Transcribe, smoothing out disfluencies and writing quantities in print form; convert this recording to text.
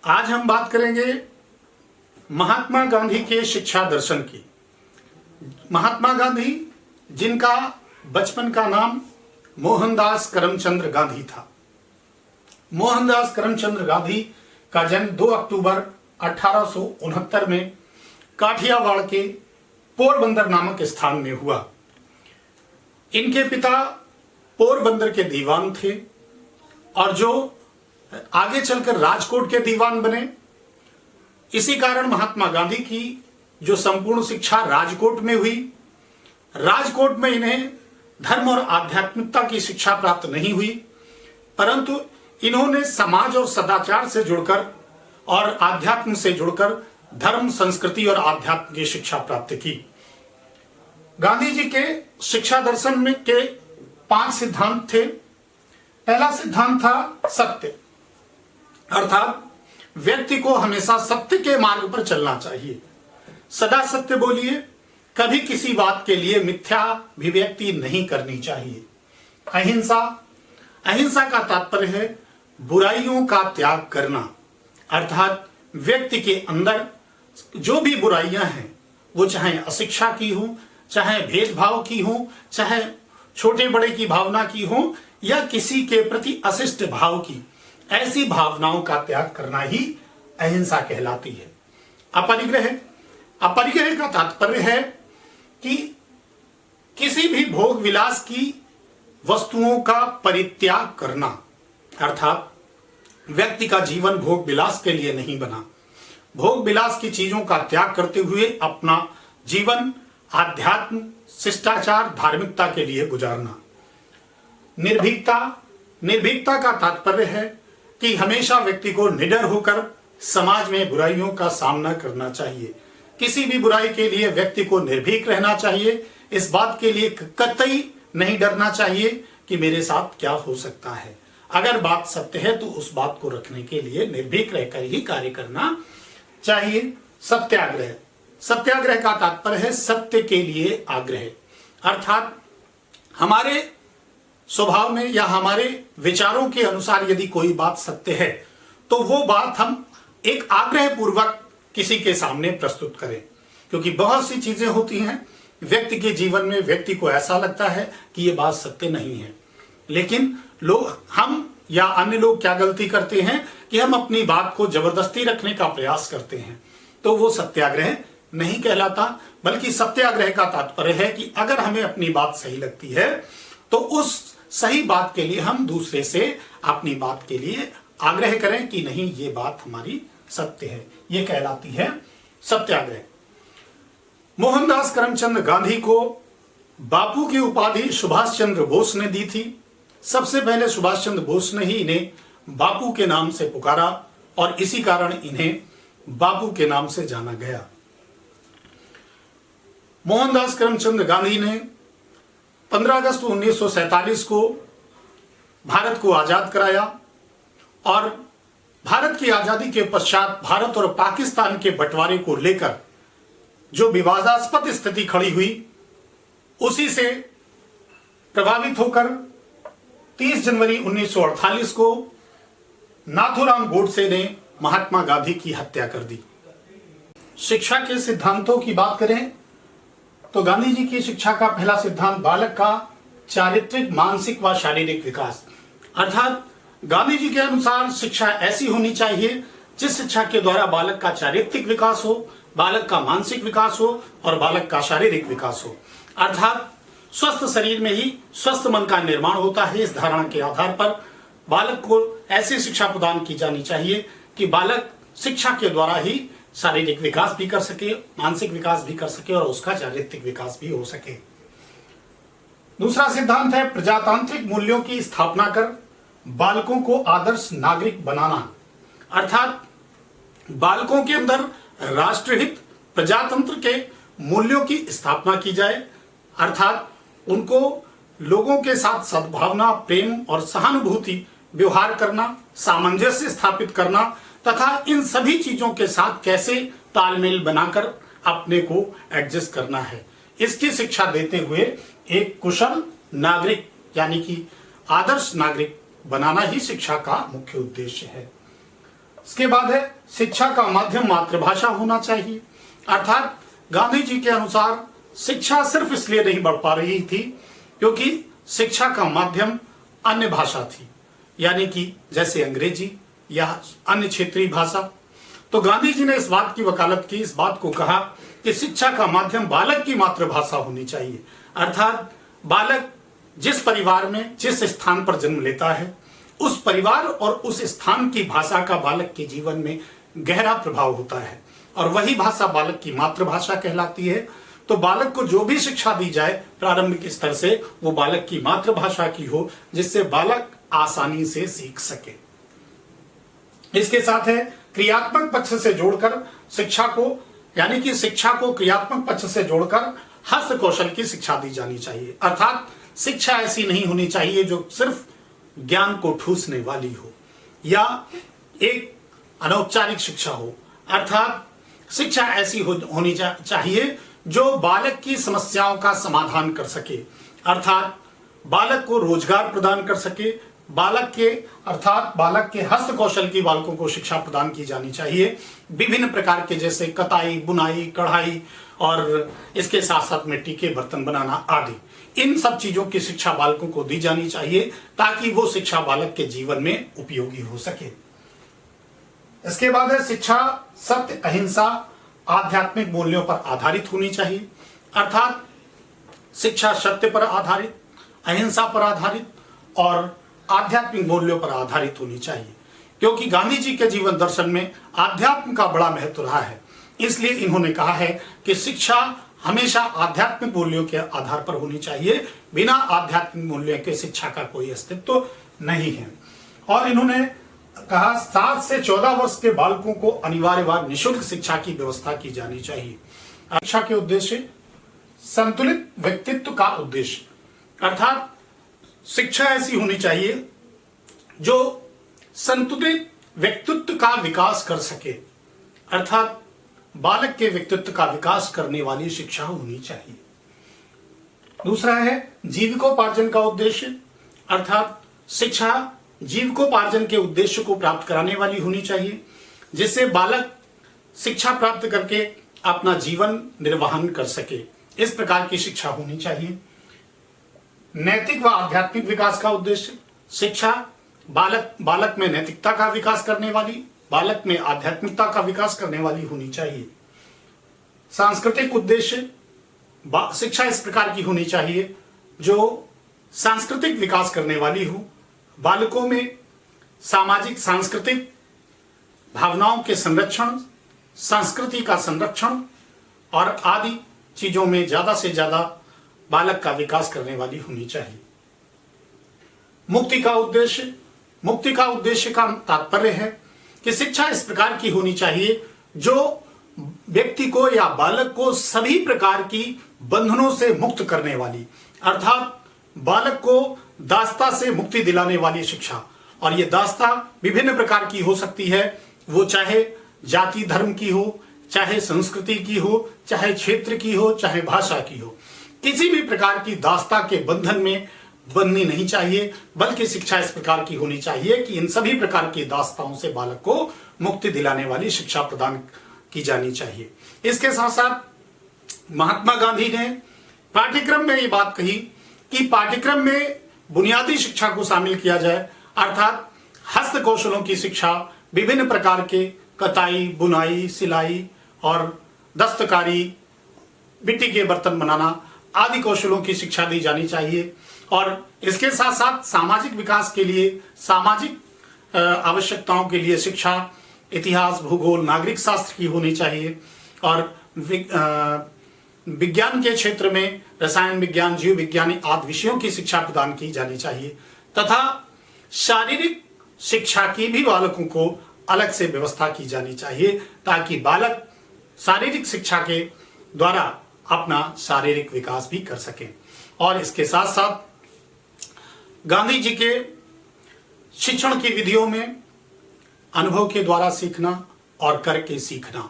आज हम बात करेंगे महात्मा गांधी के शिक्षा दर्शन की। महात्मा गांधी, जिनका बचपन का नाम मोहनदास करमचंद गांधी था। मोहनदास करमचंद गांधी का जन्म 2 अक्टूबर 1869 में काठियावाड़ के पोरबंदर नामक स्थान में हुआ। इनके पिता पोरबंदर के दीवान थे और जो आगे चलकर राजकोट के दीवान बने। इसी कारण महात्मा गांधी की जो संपूर्ण शिक्षा राजकोट में हुई। राजकोट में इन्हें धर्म और आध्यात्मिकता की शिक्षा प्राप्त नहीं हुई, परंतु इन्होंने समाज और सदाचार से जुड़कर और आध्यात्म से जुड़कर धर्म, संस्कृति और आध्यात्म की शिक्षा प्राप्त की। गांधी जी के शिक्षा दर्शन में के 5 सिद्धांत थे। पहला सिद्धांत था सत्य, अर्थात व्यक्ति को हमेशा सत्य के मार्ग पर चलना चाहिए। सदा सत्य बोलिए, कभी किसी बात के लिए मिथ्या अभिव्यक्ति नहीं करनी चाहिए। अहिंसा, अहिंसा का तात्पर्य है बुराइयों का त्याग करना, अर्थात व्यक्ति के अंदर जो भी बुराइयां हैं, वो चाहे अशिक्षा की हो, चाहे भेदभाव की हो, चाहे छोटे बड़े की भावना की हो, या किसी के प्रति अशिष्ट भाव की, ऐसी भावनाओं का त्याग करना ही अहिंसा कहलाती है। अपरिग्रह, अपरिग्रह का तात्पर्य है कि किसी भी भोग विलास की वस्तुओं का परित्याग करना, अर्थात व्यक्ति का जीवन भोग विलास के लिए नहीं बना। भोग विलास की चीजों का त्याग करते हुए अपना जीवन आध्यात्म, शिष्टाचार, धार्मिकता के लिए गुजारना। निर्भीकता, निर्भीकता का तात्पर्य है कि हमेशा व्यक्ति को निडर होकर समाज में बुराइयों का सामना करना चाहिए। किसी भी बुराई के लिए व्यक्ति को निर्भीक रहना चाहिए। इस बात के लिए कतई नहीं डरना चाहिए कि मेरे साथ क्या हो सकता है। अगर बात सत्य है तो उस बात को रखने के लिए निर्भीक रहकर ही कार्य करना चाहिए। सत्याग्रह, सत्याग्रह का तात्पर्य है सत्य के लिए आग्रह, अर्थात हमारे स्वभाव में या हमारे विचारों के अनुसार यदि कोई बात सत्य है तो वो बात हम एक आग्रह पूर्वक किसी के सामने प्रस्तुत करें। क्योंकि बहुत सी चीजें होती हैं व्यक्ति के जीवन में, व्यक्ति को ऐसा लगता है कि ये बात सत्य नहीं है, लेकिन लोग, हम या अन्य लोग क्या गलती करते हैं कि हम अपनी बात को जबरदस्ती रखने का प्रयास करते हैं, तो वो सत्याग्रह नहीं कहलाता। बल्कि सत्याग्रह का तात्पर्य है कि अगर हमें अपनी बात सही लगती है तो उस सही बात के लिए हम दूसरे से अपनी बात के लिए आग्रह करें कि नहीं, ये बात हमारी सत्य है। ये कहलाती है सत्याग्रह। मोहनदास करमचंद गांधी को बापू की उपाधि सुभाष चंद्र बोस ने दी थी। सबसे पहले सुभाष चंद्र बोस ने ही इन्हें बापू के नाम से पुकारा और इसी कारण इन्हें बापू के नाम से जाना गया। मोहनदास करमचंद गांधी ने 15 अगस्त 1947 को भारत को आजाद कराया और भारत की आजादी के पश्चात भारत और पाकिस्तान के बंटवारे को लेकर जो विवादास्पद स्थिति खड़ी हुई, उसी से प्रभावित होकर 30 जनवरी 1948 को नाथूराम गोडसे ने महात्मा गांधी की हत्या कर दी। शिक्षा के सिद्धांतों की बात करें तो गांधी जी की शिक्षा का पहला सिद्धांत बालक का चारित्रिक, मानसिक व शारीरिक विकास, अर्थात गांधी जी के अनुसार शिक्षा ऐसी होनी चाहिए जिस शिक्षा के द्वारा बालक का चारित्रिक विकास हो, बालक का मानसिक विकास हो और बालक का शारीरिक विकास हो। अर्थात स्वस्थ शरीर में ही स्वस्थ मन का निर्माण होता है। इस धारणा के आधार पर बालक को ऐसी शिक्षा प्रदान की जानी चाहिए कि बालक शिक्षा के द्वारा ही शारीरिक विकास भी कर सके, मानसिक विकास भी कर सके और उसका चारित्रिक विकास भी हो सके। दूसरा सिद्धांत है प्रजातांत्रिक मूल्यों की स्थापना कर बालकों को आदर्श नागरिक बनाना, अर्थात बालकों के अंदर राष्ट्रहित, प्रजातंत्र के मूल्यों की स्थापना की जाए, अर्थात उनको लोगों के साथ सद्भावना, प्रेम और सहानुभूति व्यवहार करना, सामंजस्य स्थापित करना तथा इन सभी चीजों के साथ कैसे तालमेल बनाकर अपने को एडजस्ट करना है, इसकी शिक्षा देते हुए एक कुशल नागरिक यानी कि आदर्श नागरिक बनाना ही शिक्षा का मुख्य उद्देश्य है। इसके बाद है शिक्षा का माध्यम मातृभाषा होना चाहिए। अर्थात गांधी जी के अनुसार शिक्षा सिर्फ इसलिए नहीं बढ़ पा रही थी क्योंकि शिक्षा का माध्यम अन्य भाषा थी, यानी कि जैसे अंग्रेजी या अन्य क्षेत्रीय भाषा। तो गांधी जी ने इस बात की वकालत की, इस बात को कहा कि शिक्षा का माध्यम बालक की मातृभाषा होनी चाहिए। अर्थात बालक जिस परिवार में जिस स्थान पर जन्म लेता है, उस परिवार और उस स्थान की भाषा का बालक के जीवन में गहरा प्रभाव होता है और वही भाषा बालक की मातृभाषा कहलाती है। तो बालक को जो भी शिक्षा दी जाए प्रारंभिक स्तर से, वो बालक की मातृभाषा की हो, जिससे बालक आसानी से सीख सके। इसके साथ है क्रियात्मक पक्ष से जोड़कर शिक्षा को, यानी कि शिक्षा को क्रियात्मक पक्ष से जोड़कर हस्त कौशल की शिक्षा दी जानी चाहिए। अर्थात शिक्षा ऐसी नहीं होनी चाहिए जो सिर्फ ज्ञान को ठूसने वाली हो या एक अनौपचारिक शिक्षा हो। अर्थात शिक्षा ऐसी होनी चाहिए जो बालक की समस्याओं का समाधान कर सके। अर्थात बालक को रोजगार प्रदान कर सके। बालक के हस्त कौशल की बालकों को शिक्षा प्रदान की जानी चाहिए। विभिन्न प्रकार के जैसे कताई, बुनाई, कढ़ाई और इसके साथ साथ मिट्टी के बर्तन बनाना आदि, इन सब चीजों की शिक्षा बालकों को दी जानी चाहिए ताकि वो शिक्षा बालक के जीवन में उपयोगी हो सके। इसके बाद है शिक्षा सत्य, अहिंसा, आध्यात्मिक मूल्यों पर आधारित होनी चाहिए। अर्थात शिक्षा सत्य पर आधारित, अहिंसा पर आधारित और आध्यात्मिक मूल्यों पर आधारित होनी चाहिए, क्योंकि गांधी जी के जीवन दर्शन में आध्यात्म का बड़ा महत्व रहा है। इसलिए इन्होंने कहा है कि शिक्षा हमेशा आध्यात्मिक मूल्यों के आधार पर होनी चाहिए। बिना आध्यात्मिक मूल्यों के शिक्षा का कोई अस्तित्व नहीं है। और इन्होंने कहा 7 से 14 वर्ष के बालकों को अनिवार्य निःशुल्क शिक्षा की व्यवस्था की जानी चाहिए। शिक्षा के उद्देश्य संतुलित व्यक्तित्व का उद्देश्य, अर्थात शिक्षा ऐसी होनी चाहिए जो संतुलित व्यक्तित्व का विकास कर सके। अर्थात बालक के व्यक्तित्व का विकास करने वाली शिक्षा होनी चाहिए। दूसरा है जीविकोपार्जन का उद्देश्य, अर्थात शिक्षा जीविकोपार्जन के उद्देश्य को प्राप्त कराने वाली होनी चाहिए, जिससे बालक शिक्षा प्राप्त करके अपना जीवन निर्वाहन कर सके। इस प्रकार की शिक्षा होनी चाहिए। नैतिक व आध्यात्मिक विकास का उद्देश्य, शिक्षा बालक में नैतिकता का विकास करने वाली, बालक में आध्यात्मिकता का विकास करने वाली होनी चाहिए। सांस्कृतिक उद्देश्य, शिक्षा इस प्रकार की होनी चाहिए जो सांस्कृतिक विकास करने वाली हो, बालकों में सामाजिक सांस्कृतिक भावनाओं के संरक्षण, संस्कृति का संरक्षण और आदि चीजों में ज्यादा से ज्यादा बालक का विकास करने वाली होनी चाहिए। मुक्ति का उद्देश्य का तात्पर्य है कि शिक्षा इस प्रकार की होनी चाहिए जो व्यक्ति को या बालक को सभी प्रकार की बंधनों से मुक्त करने वाली, अर्थात बालक को दासता से मुक्ति दिलाने वाली शिक्षा। और ये दासता विभिन्न प्रकार की हो सकती है, वो चाहे जाति धर्म की हो, चाहे संस्कृति की हो, चाहे क्षेत्र की हो, चाहे भाषा की हो। किसी भी प्रकार की दासता के बंधन में बननी नहीं चाहिए, बल्कि शिक्षा इस प्रकार की होनी चाहिए कि इन सभी प्रकार की दास्ताओं से बालक को मुक्ति दिलाने वाली शिक्षा प्रदान की जानी चाहिए। इसके साथ साथ महात्मा गांधी ने पाठ्यक्रम में ये बात कही कि पाठ्यक्रम में बुनियादी शिक्षा को शामिल किया जाए, अर्थात हस्त कौशलों की शिक्षा, विभिन्न प्रकार के कताई, बुनाई, सिलाई और दस्तकारी, मिट्टी के बर्तन बनाना आदि कौशलों की शिक्षा दी जानी चाहिए। और इसके साथ साथ सामाजिक विकास के लिए, सामाजिक आवश्यकताओं के लिए शिक्षा इतिहास, भूगोल, नागरिक शास्त्र की होनी चाहिए। और विज्ञान के क्षेत्र में रसायन विज्ञान, जीव विज्ञान आदि विषयों की शिक्षा प्रदान की जानी चाहिए तथा शारीरिक शिक्षा की भी बालकों को अलग से व्यवस्था की जानी चाहिए ताकि बालक शारीरिक शिक्षा के द्वारा अपना शारीरिक विकास भी कर सके। और इसके साथ साथ गांधी जी के शिक्षण की विधियों में अनुभव के द्वारा सीखना और करके सीखना